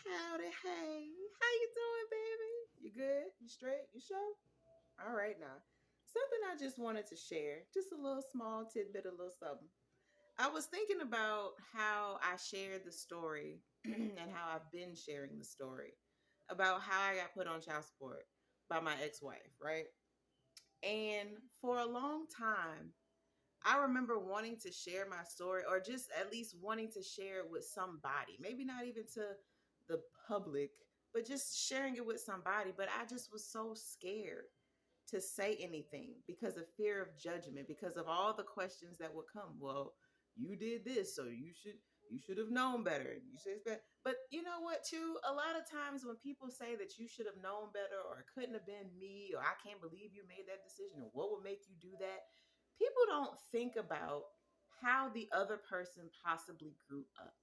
Howdy, hey. How you doing, baby? You good? You straight? You sure? All right now. Something I just wanted to share. Just a little small tidbit, a little something. I was thinking about how I shared the story and how I've been sharing the story about how I got put on child support by my ex-wife, right? And for a long time, I remember wanting to share my story or just at least wanting to share it with somebody. Maybe not even to the public, but just sharing it with somebody. But I just was so scared to say anything because of fear of judgment, because of all the questions that would come. Well, you did this, so you should have known better. You should expect. But you know what, too? A lot of times when people say that you should have known better or it couldn't have been me or I can't believe you made that decision or what would make you do that, people don't think about how the other person possibly grew up.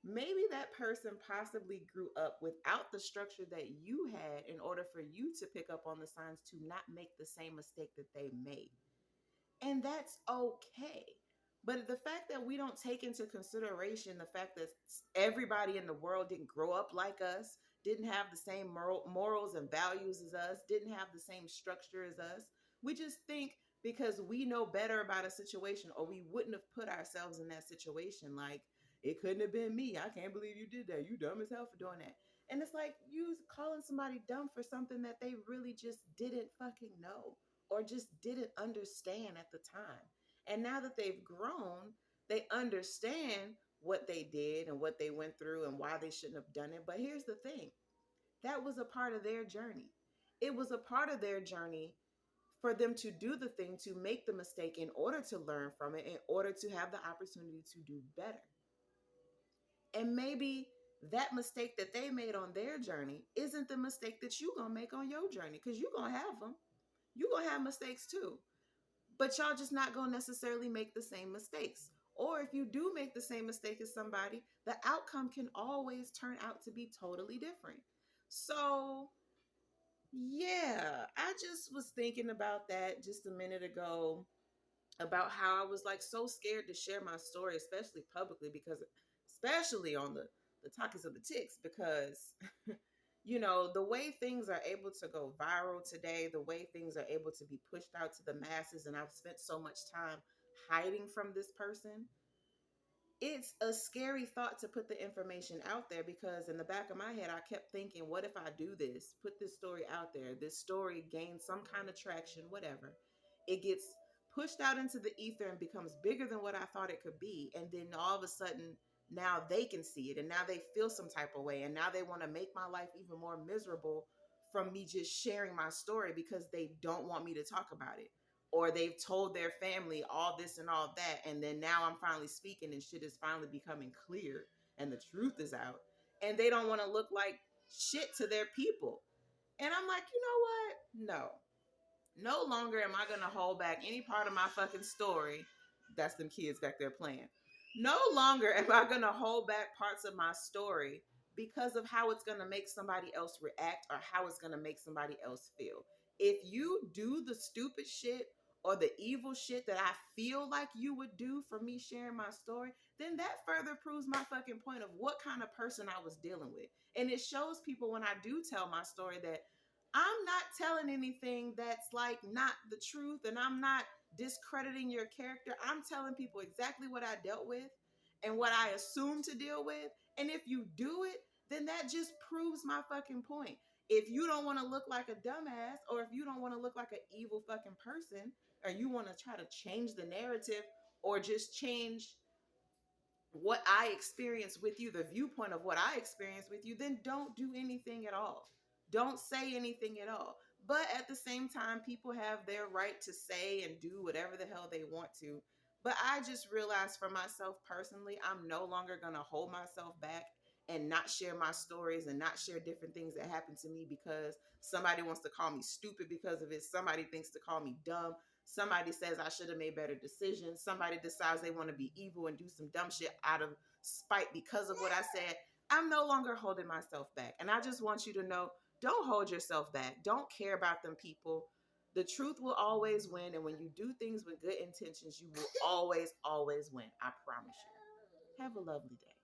Maybe that person possibly grew up without the structure that you had in order for you to pick up on the signs to not make the same mistake that they made. And that's okay. But the fact that we don't take into consideration the fact that everybody in the world didn't grow up like us, didn't have the same morals and values as us, didn't have the same structure as us, we just think because we know better about a situation or we wouldn't have put ourselves in that situation. Like, it couldn't have been me. I can't believe you did that. You dumb as hell for doing that. And it's like you calling somebody dumb for something that they really just didn't fucking know or just didn't understand at the time. And now that they've grown, they understand what they did and what they went through and why they shouldn't have done it. But here's the thing, that was a part of their journey. It was a part of their journey for them to do the thing, to make the mistake in order to learn from it, in order to have the opportunity to do better. And maybe that mistake that they made on their journey isn't the mistake that you're going to make on your journey, because you're going to have them. You're going to have mistakes too. But y'all just not going to necessarily make the same mistakes. Or if you do make the same mistake as somebody, the outcome can always turn out to be totally different. So, yeah, I just was thinking about that just a minute ago, about how I was like so scared to share my story, especially publicly, because especially on the talkies of the ticks, because the way things are able to go viral today, the way things are able to be pushed out to the masses, and I've spent so much time hiding from this person, it's a scary thought to put the information out there, because in the back of my head, I kept thinking, what if I do this, put this story out there, this story gains some kind of traction, whatever. It gets pushed out into the ether and becomes bigger than what I thought it could be. And then all of a sudden, now they can see it and now they feel some type of way. And now they want to make my life even more miserable from me just sharing my story because they don't want me to talk about it, or they've told their family all this and all that, and then now I'm finally speaking and shit is finally becoming clear and the truth is out, and they don't want to look like shit to their people. And I'm like, you know what, no longer am I going to hold back any part of my fucking story. That's them kids back there playing. No longer am I going to hold back parts of my story because of how it's going to make somebody else react or how it's going to make somebody else feel. If you do the stupid shit or the evil shit that I feel like you would do for me sharing my story, then that further proves my fucking point of what kind of person I was dealing with. And it shows people when I do tell my story that I'm not telling anything that's like not the truth, and I'm not discrediting your character. I'm telling people exactly what I dealt with and what I assume to deal with. And if you do it, then that just proves my fucking point. If you don't want to look like a dumbass, or if you don't want to look like an evil fucking person, or you want to try to change the narrative or just change what I experienced with you, the viewpoint of what I experienced with you, then don't do anything at all. Don't say anything at all. But at the same time, people have their right to say and do whatever the hell they want to. But I just realized for myself personally, I'm no longer going to hold myself back and not share my stories and not share different things that happened to me because somebody wants to call me stupid because of it. Somebody thinks to call me dumb. Somebody says I should have made better decisions. Somebody decides they want to be evil and do some dumb shit out of spite because of what I said. I'm no longer holding myself back. And I just want you to know, don't hold yourself back. Don't care about them people. The truth will always win. And when you do things with good intentions, you will always, always win. I promise you. Have a lovely day.